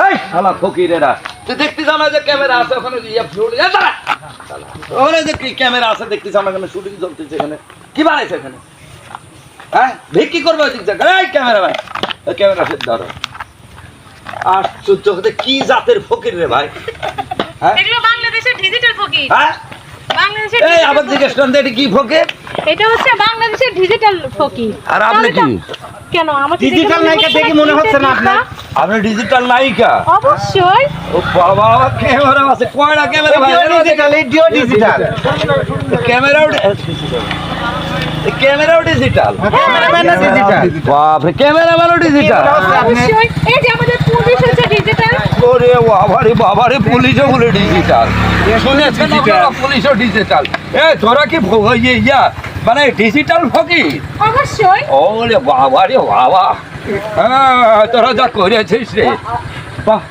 এই শালা ফকিরেরা, তুই দেখতে জানা যে ক্যামেরা আছে ওখানে, ওখানে যে ক্যামেরা আছে দেখতে জানা, কেন শুটিং চলতেছে এখানে, কি বানাইছে এখানে? হ্যাঁ, ভিক্ষি করবে ওই দিক থেকে। এই ক্যামেরা ভাই, ক্যামেরা ধরো। আশ্চর্য, কি জাতের ফকির রে ভাই? হ্যাঁ, এগুলো বাংলাদেশের ডিজিটাল ফকির। হ্যাঁ, বাংলাদেশের এই আবার জিজ্ঞেস করেন এটা কি ফকির? এটা হচ্ছে বাংলাদেশের ডিজিটাল ফকির। আর আপনি কি কেন আমাকে ডিজিটাল নায়িকা দেখে মনে হচ্ছে না আপনার? আপনি ডিজিটাল নায়িকা? অবশ্যই। ও বাবা, ক্যামেরা আছে, কয়টা ক্যামেরা ভাই? ডিজিটাল, এডিও ডিজিটাল, ক্যামেরাও ক্যামেরাও ডিজিটাল, ক্যামেরাম্যানও ডিজিটাল। বাপরে, ক্যামেরাম্যানও ডিজিটাল। অবশ্যই। এই যে আমাদের পুলিশ হচ্ছে ডিজিটাল। ওরে বাবারে বাবারে, পুলিশও বলে ডিজিটাল। শুনেছেন আপনারা, পুলিশও ডিজিটাল। এ তোরা কি ইয়া মানে ডিজিটাল ফকির? অবশ্যই। ওরে বাবারে বাবা, হ্যাঁ তোরা যা করেছিস রে, বাহ।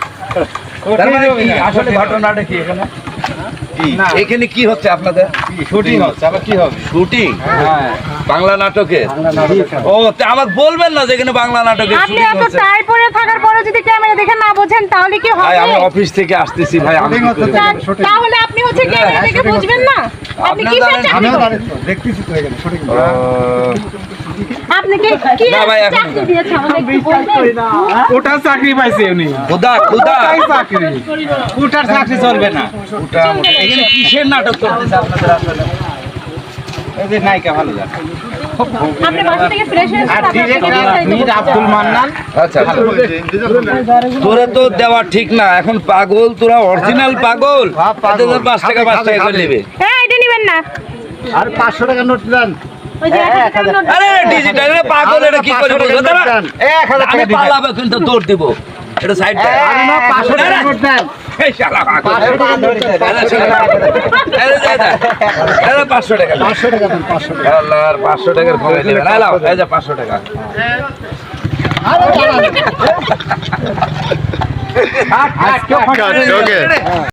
তার মানে কি আসলে ঘটনাটা কি এখানে? এখানে কি হচ্ছে আপনাদের? শুটিং হচ্ছে, আবার কি হবে? শুটিং? হ্যাঁ, বাংলা নাটকের? ও তা আমাকে বলবেন না যেখানে বাংলা নাটকের আপনি শুটিং এত হচ্ছে? টাই পরে থাকার পরে যদি ক্যামেরা দেখে না বোঝেন তাহলে কি ভাই হবে? আমি অফিস থেকে আসতেছি ভাই, আমি কি করি? তাহলে আপনি হচ্ছে ক্যামেরা দেখে বুঝবেন না? আপনি কি আপনারা জানেন, চাকরি করেন? দেখতেছি তো এখানে শুটিং। আপনি কি না ভাই, এখন চাকরি দিয়েছে আমাদের একটু বলবেন? ওটা চাকরি পাইছে উনি, খুদা খুদা ওটাই চাকরি, ওটার চাকরি চলবে না। এখানে কিসের নাটক চলতেছে আপনাদের আসলে? এই যে নায়িকা ভালো জানে। আপনি বাসা থেকে ফ্রেশ হয়ে আর ডিরেক্টর মীর আব্দুল মান্নান। আচ্ছা, তোরা তো দেওয়া ঠিক না, এখন পাগল তোরা, অরিজিনাল পাগল। হ্যাঁ, পাগল। 5 টাকা 5 টাকা করে নেবে। হ্যাঁ, এটা নেবেন না। আর 500 টাকা নোট দেন। ওই যে 1000 টাকার নোট। আরে ডিজিটাল রে পাগল, এটা কি করে বলবো? দাঁড়া, 1000 টাকা আমি দিবেন। পালাবে কিন্তু দৌড় দিব, এটা সাইড দে। আরে না, 500 টাকা নোট দেন। এই শালা পাগল। 500 টাকা নোট দেন। আরে দে দে, আরে 500 টাকা দে। 500 টাকা দেন, 500 টাকা। আল্লাহর 500 টাকার কমে দেবেন। এই লাও, এই যে 500 টাকা। আরে দাঁড়ান। আজকে